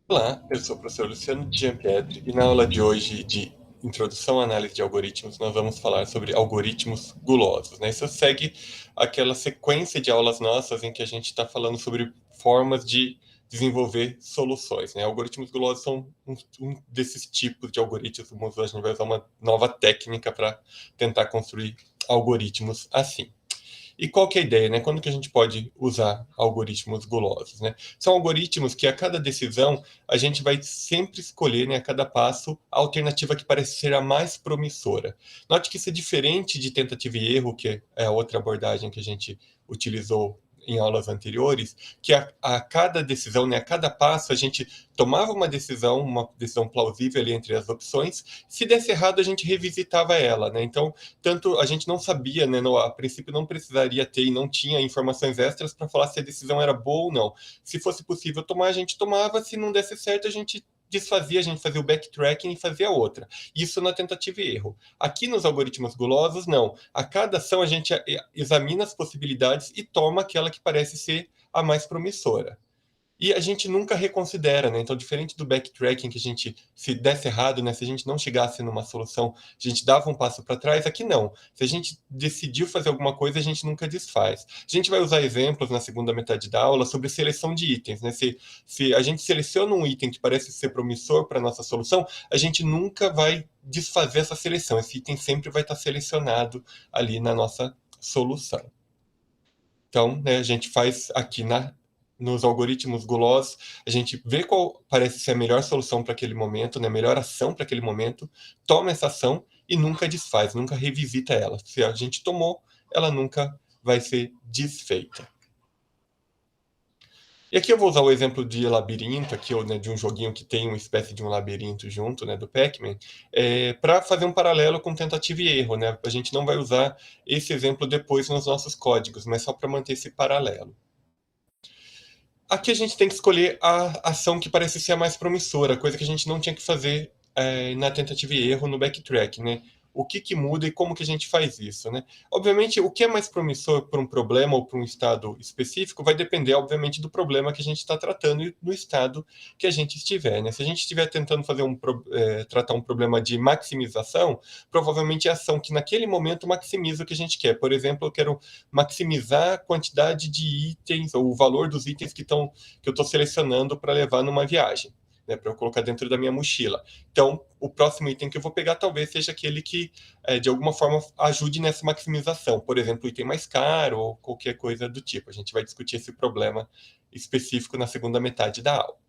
Olá, eu sou o professor Luciano Gianpietri e na aula de hoje de Introdução à Análise de Algoritmos nós vamos falar sobre algoritmos gulosos, né? Isso segue aquela sequência de aulas nossas em que a gente está falando sobre formas de desenvolver soluções, né? Algoritmos gulosos são um desses tipos de algoritmos. A gente vai usar uma nova técnica para tentar construir algoritmos assim. E qual que é a ideia, né? Quando que a gente pode usar algoritmos gulosos, né? São algoritmos que a cada decisão a gente vai sempre escolher, né, a cada passo, a alternativa que parece ser a mais promissora. Note que isso é diferente de tentativa e erro, que é a outra abordagem que a gente utilizou em aulas anteriores, que a cada decisão, né, a cada passo, a gente tomava uma decisão plausível ali entre as opções. Se desse errado, a gente revisitava ela, né? Então, tanto a gente não sabia, né, a princípio não precisaria ter e não tinha informações extras para falar se a decisão era boa ou não. Se fosse possível tomar, a gente tomava, se não desse certo, a gente desfazia, a gente fazia o backtracking e fazia outra. Isso na tentativa e erro. Aqui nos algoritmos gulosos, não. A cada ação a gente examina as possibilidades e toma aquela que parece ser a mais promissora. E a gente nunca reconsidera, né? Então, diferente do backtracking, que a gente, se desse errado, né? Se a gente não chegasse numa solução, a gente dava um passo para trás, aqui não. Se a gente decidiu fazer alguma coisa, a gente nunca desfaz. A gente vai usar exemplos na segunda metade da aula sobre seleção de itens, né? Se a gente seleciona um item que parece ser promissor para a nossa solução, a gente nunca vai desfazer essa seleção. Esse item sempre vai estar selecionado ali na nossa solução. Então, né, a gente faz aqui nos algoritmos gulosos, a gente vê qual parece ser a melhor solução para aquele momento, né, a melhor ação para aquele momento, toma essa ação e nunca desfaz, nunca revisita ela. Se a gente tomou, ela nunca vai ser desfeita. E aqui eu vou usar o exemplo de labirinto, aqui, né, de um joguinho que tem uma espécie de um labirinto junto, né, do Pac-Man, para fazer um paralelo com tentativa e erro, né? A gente não vai usar esse exemplo depois nos nossos códigos, mas só para manter esse paralelo. Aqui a gente tem que escolher a ação que parece ser a mais promissora, coisa que a gente não tinha que fazer na tentativa e erro no backtrack, né? O que muda e como que a gente faz isso, né? Obviamente, o que é mais promissor para um problema ou para um estado específico vai depender, obviamente, do problema que a gente está tratando e do estado que a gente estiver, né? Se a gente estiver tentando fazer tratar um problema de maximização, provavelmente é a ação que naquele momento maximiza o que a gente quer. Por exemplo, eu quero maximizar a quantidade de itens ou o valor dos itens que eu estou selecionando para levar numa viagem, né, para eu colocar dentro da minha mochila. Então, o próximo item que eu vou pegar talvez seja aquele que, de alguma forma, ajude nessa maximização. Por exemplo, o item mais caro ou qualquer coisa do tipo. A gente vai discutir esse problema específico na segunda metade da aula.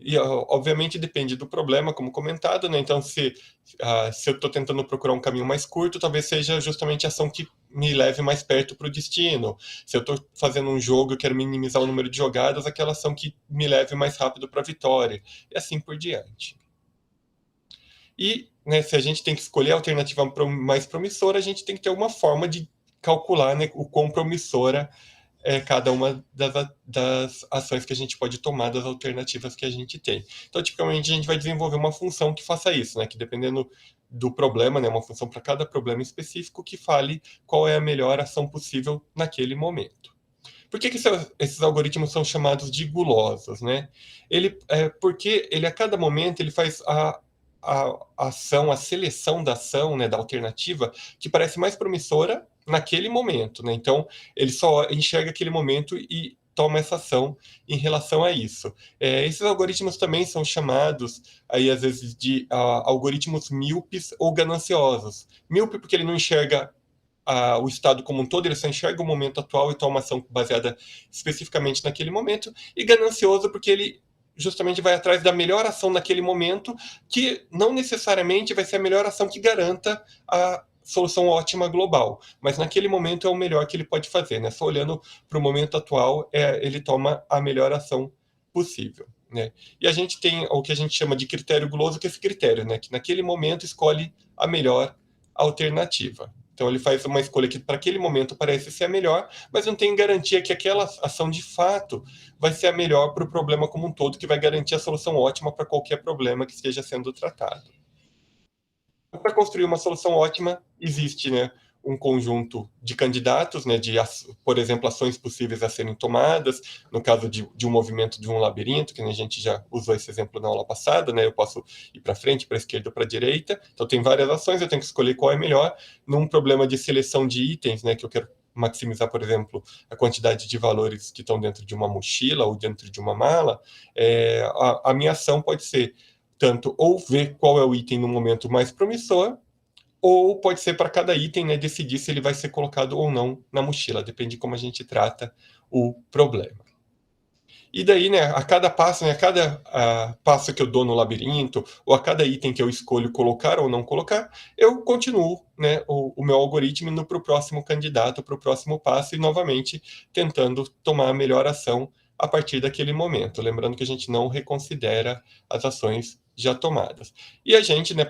E, obviamente, depende do problema, como comentado, né? Então, se eu estou tentando procurar um caminho mais curto, talvez seja justamente a ação que me leve mais perto para o destino. Se eu estou fazendo um jogo e quero minimizar o número de jogadas, aquela ação que me leve mais rápido para a vitória, e assim por diante. E, né, se a gente tem que escolher a alternativa mais promissora, a gente tem que ter alguma forma de calcular, né, o quão promissora cada uma das ações que a gente pode tomar, das alternativas que a gente tem. Então, tipicamente, a gente vai desenvolver uma função que faça isso, né? Que dependendo do problema, né? Uma função para cada problema específico que fale qual é a melhor ação possível naquele momento. Por que esses algoritmos são chamados de gulosos, né? Porque ele, a cada momento, ele faz a ação, a seleção da ação, né, da alternativa, que parece mais promissora naquele momento, né? Então, ele só enxerga aquele momento e toma essa ação em relação a isso. Esses algoritmos também são chamados, aí, às vezes, de algoritmos míopes ou gananciosos. Míope porque ele não enxerga o estado como um todo, ele só enxerga o momento atual e toma ação baseada especificamente naquele momento, e ganancioso porque ele justamente vai atrás da melhor ação naquele momento, que não necessariamente vai ser a melhor ação que garanta a solução ótima global, mas naquele momento é o melhor que ele pode fazer, né? Só olhando para o momento atual, ele toma a melhor ação possível, né? E a gente tem o que a gente chama de critério guloso, que é esse critério, né? Que naquele momento escolhe a melhor alternativa. Então ele faz uma escolha que para aquele momento parece ser a melhor, mas não tem garantia que aquela ação de fato vai ser a melhor para o problema como um todo, que vai garantir a solução ótima para qualquer problema que esteja sendo tratado. Para construir uma solução ótima, existe, né, um conjunto de candidatos, né, por exemplo, ações possíveis a serem tomadas, no caso de um movimento de um labirinto, que a gente já usou esse exemplo na aula passada, né, eu posso ir para frente, para a esquerda ou para a direita, então tem várias ações, eu tenho que escolher qual é melhor. Num problema de seleção de itens, né, que eu quero maximizar, por exemplo, a quantidade de valores que estão dentro de uma mochila ou dentro de uma mala, a minha ação pode ser tanto ou ver qual é o item no momento mais promissor, ou pode ser para cada item, né, decidir se ele vai ser colocado ou não na mochila, depende de como a gente trata o problema. E daí, né, a cada passo, né, passo que eu dou no labirinto, ou a cada item que eu escolho colocar ou não colocar, eu continuo, né, o meu algoritmo indo para o próximo candidato, para o próximo passo, e novamente tentando tomar a melhor ação a partir daquele momento. Lembrando que a gente não reconsidera as ações já tomadas. E a gente, né,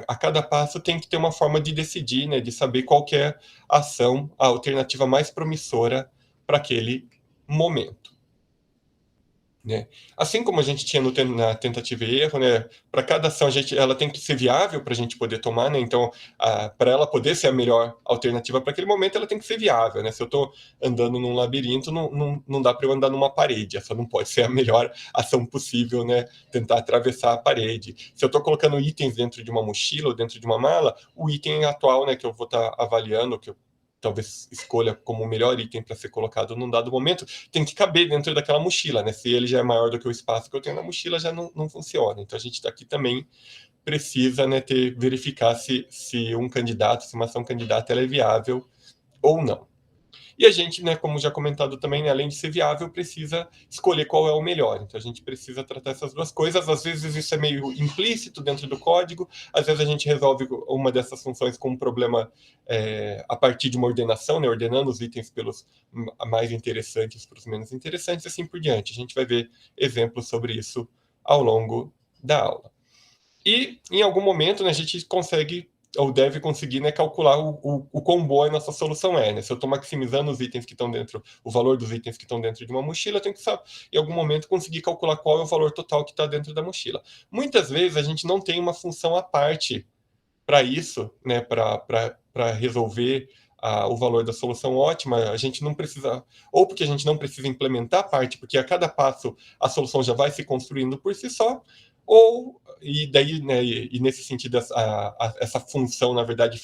a cada passo tem que ter uma forma de decidir, né, de saber qual que é a ação, a alternativa mais promissora para aquele momento. Né? Assim como a gente tinha na tentativa e erro, né? Para cada ação ela tem que ser viável para a gente poder tomar, né? Então, para ela poder ser a melhor alternativa para aquele momento, ela tem que ser viável, né? Se eu estou andando num labirinto, não dá para eu andar numa parede. Essa não pode ser a melhor ação possível, né? Tentar atravessar a parede. Se eu estou colocando itens dentro de uma mochila ou dentro de uma mala, o item atual, né? Que eu vou estar avaliando, que eu talvez escolha como o melhor item para ser colocado num dado momento, tem que caber dentro daquela mochila, né? Se ele já é maior do que o espaço que eu tenho na mochila, já não funciona. Então a gente aqui também precisa, né, verificar se um candidato, se uma ação candidata ela é viável ou não. E a gente, né, como já comentado também, né, além de ser viável, precisa escolher qual é o melhor. Então a gente precisa tratar essas duas coisas. Às vezes isso é meio implícito dentro do código, às vezes a gente resolve uma dessas funções com um problema a partir de uma ordenação, né, ordenando os itens pelos mais interessantes para os menos interessantes, e assim por diante. A gente vai ver exemplos sobre isso ao longo da aula. E em algum momento, né, a gente consegue ou deve conseguir, né, calcular o quão boa a nossa solução é, né? Se eu estou maximizando os itens que estão dentro, o valor dos itens que estão dentro de uma mochila, eu tenho que saber, em algum momento, conseguir calcular qual é o valor total que está dentro da mochila. Muitas vezes a gente não tem uma função à parte para isso, né, para resolver o valor da solução ótima, a gente não precisa, ou porque a gente não precisa implementar a parte, porque a cada passo a solução já vai se construindo por si só, ou, e daí, né, e nesse sentido, essa função, na verdade,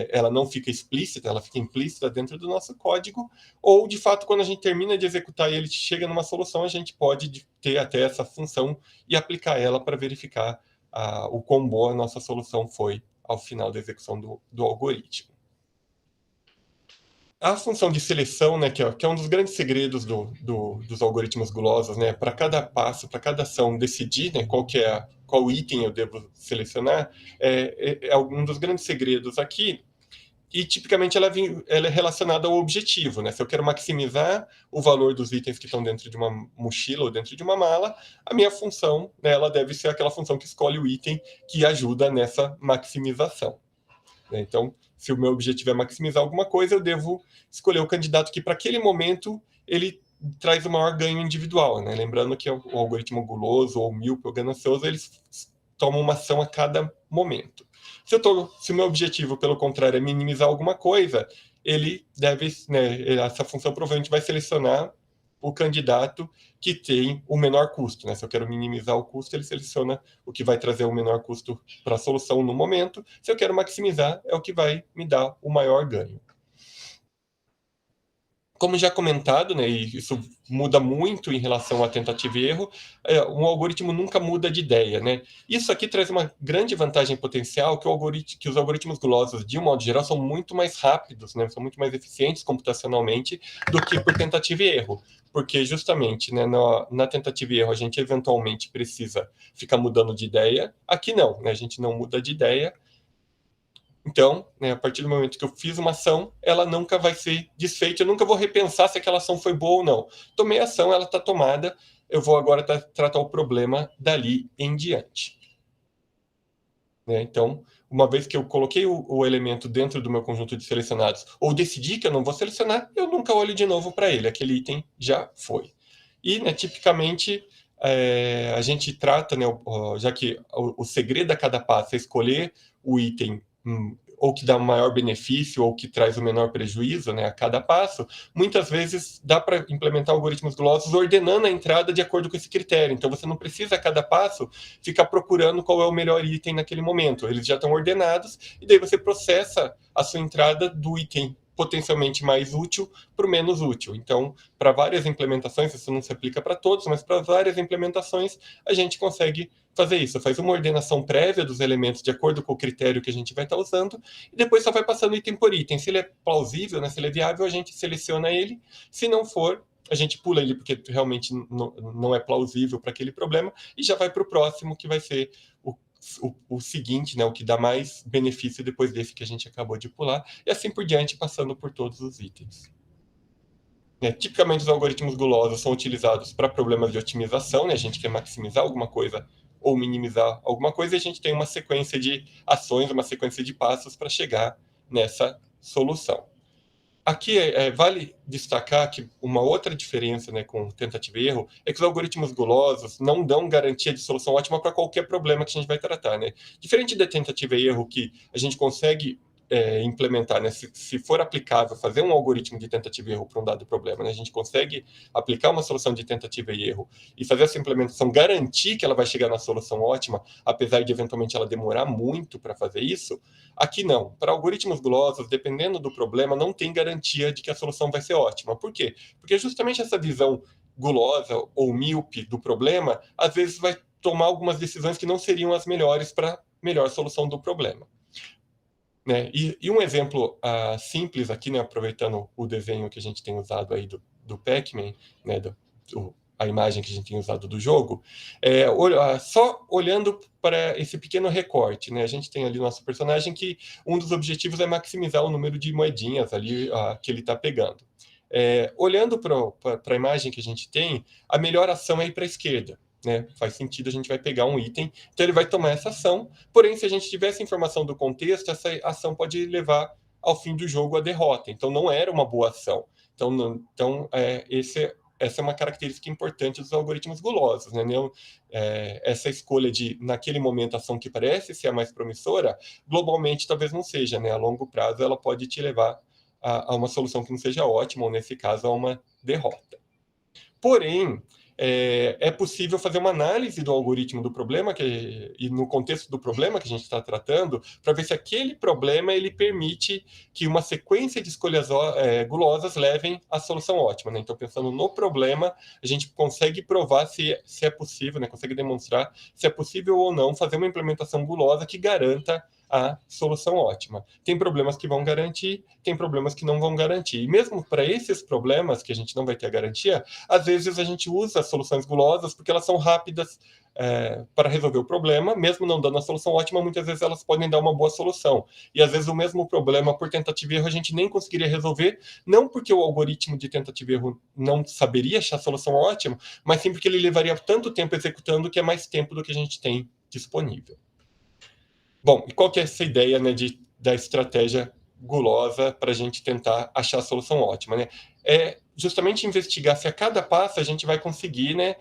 ela não fica explícita, ela fica implícita dentro do nosso código, ou, de fato, quando a gente termina de executar e ele chega numa solução, a gente pode ter até essa função e aplicar ela para verificar o quão boa a nossa solução foi ao final da execução do algoritmo. A função de seleção, né, que é um dos grandes segredos dos algoritmos gulosos, né, para cada passo, para cada ação decidir, né, qual item eu devo selecionar, é um dos grandes segredos aqui. E tipicamente ela é relacionada ao objetivo, né? Se eu quero maximizar o valor dos itens que estão dentro de uma mochila ou dentro de uma mala, a minha função, né, ela deve ser aquela função que escolhe o item que ajuda nessa maximização. Né? Então, se o meu objetivo é maximizar alguma coisa, eu devo escolher o candidato que, para aquele momento, ele traz o maior ganho individual. Né? Lembrando que o algoritmo guloso ou míope ou ganancioso, eles tomam uma ação a cada momento. Se o meu objetivo, pelo contrário, é minimizar alguma coisa, ele deve, né, essa função provavelmente vai selecionar o candidato que tem o menor custo. Né? Se eu quero minimizar o custo, ele seleciona o que vai trazer o menor custo para a solução no momento. Se eu quero maximizar, é o que vai me dar o maior ganho. Como já comentado, né, e isso muda muito em relação à tentativa e erro, um algoritmo nunca muda de ideia. Né? Isso aqui traz uma grande vantagem potencial que os algoritmos gulosos, de um modo geral, são muito mais rápidos, né, são muito mais eficientes computacionalmente do que por tentativa e erro. Porque justamente, né, na tentativa e erro a gente eventualmente precisa ficar mudando de ideia. Aqui não, né, a gente não muda de ideia. Então, né, a partir do momento que eu fiz uma ação, ela nunca vai ser desfeita, eu nunca vou repensar se aquela ação foi boa ou não. Tomei a ação, ela está tomada, eu vou agora tratar o problema dali em diante. Né? Então, uma vez que eu coloquei o elemento dentro do meu conjunto de selecionados, ou decidi que eu não vou selecionar, eu nunca olho de novo para ele, aquele item já foi. E, né, tipicamente, a gente trata, né, já que o segredo a cada passo é escolher o item ou que dá maior benefício, ou que traz o menor prejuízo, né, a cada passo, muitas vezes dá para implementar algoritmos gulosos ordenando a entrada de acordo com esse critério. Então, você não precisa, a cada passo, ficar procurando qual é o melhor item naquele momento. Eles já estão ordenados, e daí você processa a sua entrada do item potencialmente mais útil para o menos útil. Então, para várias implementações, isso não se aplica para todos, mas para várias implementações, a gente consegue fazer isso. Faz uma ordenação prévia dos elementos de acordo com o critério que a gente vai estar usando, e depois só vai passando item por item. Se ele é plausível, né, se ele é viável, a gente seleciona ele. Se não for, a gente pula ele porque realmente não é plausível para aquele problema, e já vai para o próximo, que vai ser o seguinte, né, o que dá mais benefício depois desse que a gente acabou de pular, e assim por diante, passando por todos os itens. Tipicamente, os algoritmos gulosos são utilizados para problemas de otimização, né? A gente quer maximizar alguma coisa ou minimizar alguma coisa, e a gente tem uma sequência de ações, uma sequência de passos para chegar nessa solução. Aqui vale destacar que uma outra diferença, né, com tentativa e erro é que os algoritmos gulosos não dão garantia de solução ótima para qualquer problema que a gente vai tratar, né? Diferente da tentativa e erro, que a gente consegue implementar, né, se for aplicável, fazer um algoritmo de tentativa e erro para um dado problema, né, a gente consegue aplicar uma solução de tentativa e erro e fazer essa implementação, garantir que ela vai chegar na solução ótima, apesar de eventualmente ela demorar muito para fazer isso. Aqui não. Para algoritmos gulosos, dependendo do problema, não tem garantia de que a solução vai ser ótima. Por quê? Porque justamente essa visão gulosa ou míope do problema, às vezes vai tomar algumas decisões que não seriam as melhores para a melhor solução do problema. Né? E um exemplo simples aqui, né, aproveitando o desenho que a gente tem usado aí do Pac-Man, né, a imagem que a gente tem usado do jogo, só olhando para esse pequeno recorte, né, a gente tem ali o nosso personagem que um dos objetivos é maximizar o número de moedinhas ali que ele está pegando. Olhando para a imagem que a gente tem, a melhor ação é ir para a esquerda. Né? Faz sentido, a gente vai pegar um item, então ele vai tomar essa ação, porém, se a gente tivesse informação do contexto, essa ação pode levar ao fim do jogo a derrota, então não era uma boa ação. Essa é uma característica importante dos algoritmos gulosos, né? Essa escolha de, naquele momento, a ação que parece ser a mais promissora, globalmente talvez não seja, né? A longo prazo ela pode te levar a uma solução que não seja ótima, ou nesse caso, a uma derrota. Porém, é possível fazer uma análise do algoritmo do problema e no contexto do problema que a gente está tratando, para ver se aquele problema ele permite que uma sequência de escolhas gulosas levem à solução ótima. Né? Então, pensando no problema, a gente consegue provar se é possível, né? Consegue demonstrar se é possível ou não fazer uma implementação gulosa que garanta a solução ótima. Tem problemas que vão garantir, tem problemas que não vão garantir. E mesmo para esses problemas que a gente não vai ter a garantia, às vezes a gente usa soluções gulosas porque elas são rápidas para resolver o problema, mesmo não dando a solução ótima, muitas vezes elas podem dar uma boa solução. E às vezes o mesmo problema por tentativa e erro a gente nem conseguiria resolver, não porque o algoritmo de tentativa e erro não saberia achar a solução ótima, mas sim porque ele levaria tanto tempo executando que é mais tempo do que a gente tem disponível. Bom, e qual que é essa ideia, né, da estratégia gulosa para a gente tentar achar a solução ótima, né? É justamente investigar se a cada passo a gente vai conseguir, né,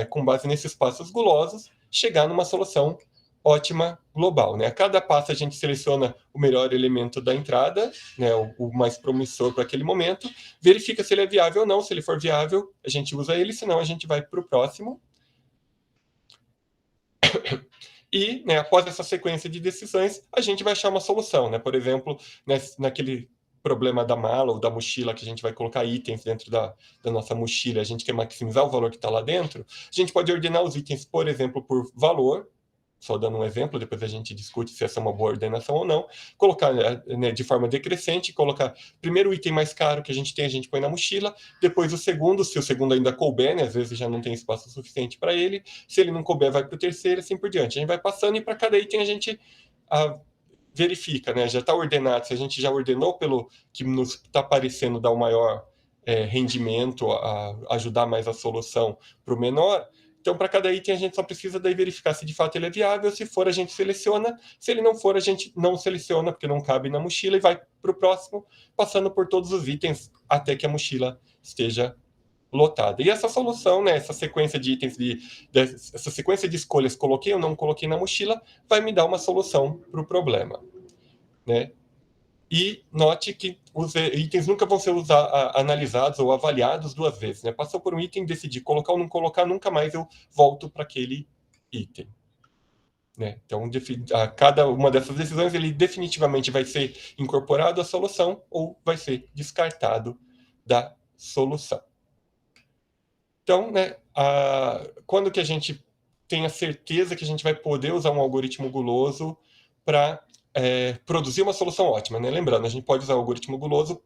com base nesses passos gulosos, chegar numa solução ótima global, né? A cada passo a gente seleciona o melhor elemento da entrada, né, o mais promissor para aquele momento, verifica se ele é viável ou não. Se ele for viável, a gente usa ele, senão a gente vai para o próximo. E, né, após essa sequência de decisões, a gente vai achar uma solução, né? Por exemplo, naquele problema da mala ou da mochila, que a gente vai colocar itens dentro da nossa mochila, a gente quer maximizar o valor que está lá dentro, a gente pode ordenar os itens, por exemplo, por valor, só dando um exemplo, depois a gente discute se essa é uma boa ordenação ou não, colocar, né, de forma decrescente, colocar primeiro o item mais caro que a gente põe na mochila, depois o segundo, se o segundo ainda couber, né, às vezes já não tem espaço suficiente para ele, se ele não couber vai para o terceiro, assim por diante. A gente vai passando e para cada item a gente verifica, né, já está ordenado, se a gente já ordenou pelo que nos está parecendo dar o maior rendimento, ajudar mais a solução para o menor. Então, para cada item, a gente só precisa daí verificar se de fato ele é viável. Se for, a gente seleciona. Se ele não for, a gente não seleciona, porque não cabe na mochila, e vai para o próximo, passando por todos os itens até que a mochila esteja lotada. E essa solução, né, essa sequência de itens, essa sequência de escolhas, coloquei ou não coloquei na mochila, vai me dar uma solução para o problema. Né? E note que os itens nunca vão ser analisados ou avaliados duas vezes, né? Passou por um item, decidi colocar ou não colocar, nunca mais eu volto para aquele item. Né? Então, a cada uma dessas decisões, ele definitivamente vai ser incorporado à solução ou vai ser descartado da solução. Então, né, quando que a gente tem a certeza que a gente vai poder usar um algoritmo guloso para produzir uma solução ótima, né? Lembrando, a gente pode usar o algoritmo guloso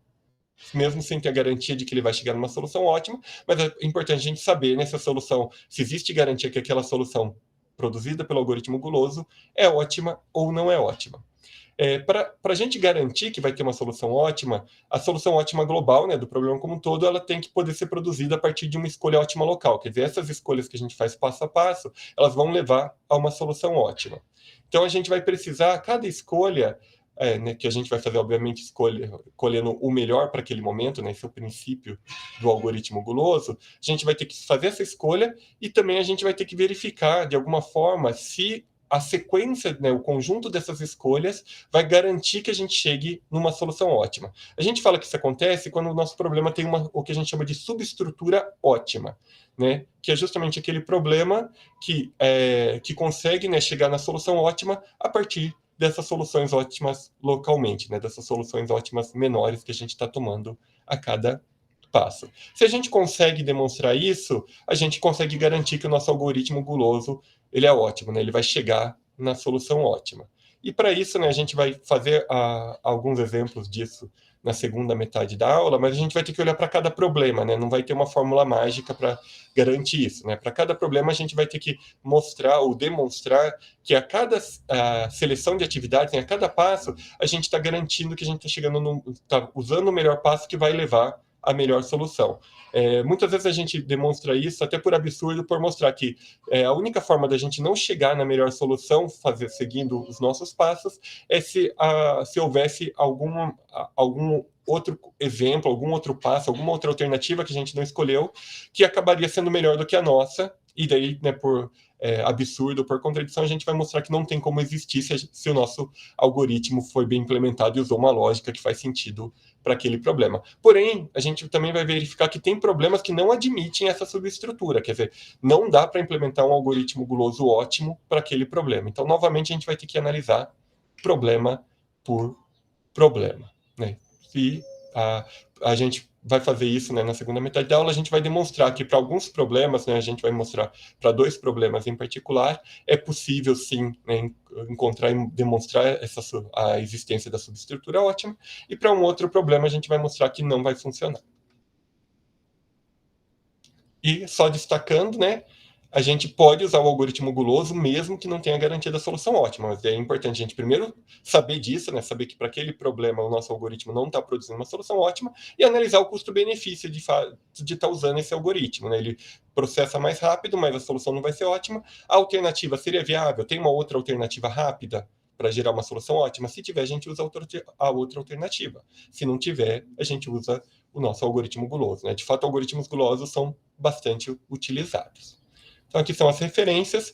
mesmo sem ter a garantia de que ele vai chegar numa solução ótima, mas é importante a gente saber nessa solução se existe garantia que aquela solução produzida pelo algoritmo guloso é ótima ou não é ótima. Para a gente garantir que vai ter uma solução ótima, a solução ótima global, né, do problema como um todo, ela tem que poder ser produzida a partir de uma escolha ótima local. Quer dizer, essas escolhas que a gente faz passo a passo, elas vão levar a uma solução ótima. Então, a gente vai precisar, cada escolha, né, que a gente vai fazer, obviamente, escolhendo o melhor para aquele momento, né, esse é o princípio do algoritmo guloso, a gente vai ter que fazer essa escolha e também a gente vai ter que verificar, de alguma forma, se a sequência, né, o conjunto dessas escolhas vai garantir que a gente chegue numa solução ótima. A gente fala que isso acontece quando o nosso problema tem o que a gente chama de subestrutura ótima, né, que é justamente aquele problema que consegue, né, chegar na solução ótima a partir dessas soluções ótimas localmente, né, dessas soluções ótimas menores que a gente está tomando a cada passo. Se a gente consegue demonstrar isso, a gente consegue garantir que o nosso algoritmo guloso ele é ótimo, né? Ele vai chegar na solução ótima. E para isso, né, a gente vai fazer alguns exemplos disso na segunda metade da aula, mas a gente vai ter que olhar para cada problema, né? Não vai ter uma fórmula mágica para garantir isso, né? Para cada problema a gente vai ter que mostrar ou demonstrar que a cada seleção de atividades, né, a cada passo, a gente está garantindo que a gente está está usando o melhor passo que vai levar a melhor solução. Muitas vezes a gente demonstra isso até por absurdo, por mostrar que a única forma da gente não chegar na melhor solução, seguindo os nossos passos, é se houvesse algum outro exemplo, algum outro passo, alguma outra alternativa que a gente não escolheu, que acabaria sendo melhor do que a nossa, e daí, né, por absurdo, por contradição, a gente vai mostrar que não tem como existir se o nosso algoritmo foi bem implementado e usou uma lógica que faz sentido para aquele problema. Porém, a gente também vai verificar que tem problemas que não admitem essa subestrutura, quer dizer, não dá para implementar um algoritmo guloso ótimo para aquele problema. Então, novamente, a gente vai ter que analisar problema por problema, né? E a gente vai fazer isso, né, na segunda metade da aula, a gente vai demonstrar que para alguns problemas, né, a gente vai mostrar para dois problemas em particular, é possível sim, né, encontrar e demonstrar a existência da subestrutura ótima, e para um outro problema a gente vai mostrar que não vai funcionar. E só destacando, né, a gente pode usar o algoritmo guloso mesmo que não tenha garantia da solução ótima, mas é importante a gente primeiro saber disso, né, saber que para aquele problema o nosso algoritmo não está produzindo uma solução ótima e analisar o custo-benefício de estar usando esse algoritmo. Né? Ele processa mais rápido, mas a solução não vai ser ótima. A alternativa seria viável? Tem uma outra alternativa rápida para gerar uma solução ótima? Se tiver, a gente usa a outra alternativa. Se não tiver, a gente usa o nosso algoritmo guloso. Né? De fato, algoritmos gulosos são bastante utilizados. Então, aqui são as referências.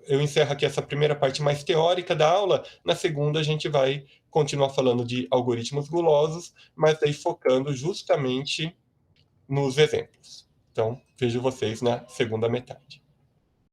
Eu encerro aqui essa primeira parte mais teórica da aula. Na segunda, a gente vai continuar falando de algoritmos gulosos, mas aí focando justamente nos exemplos. Então, vejo vocês na segunda metade.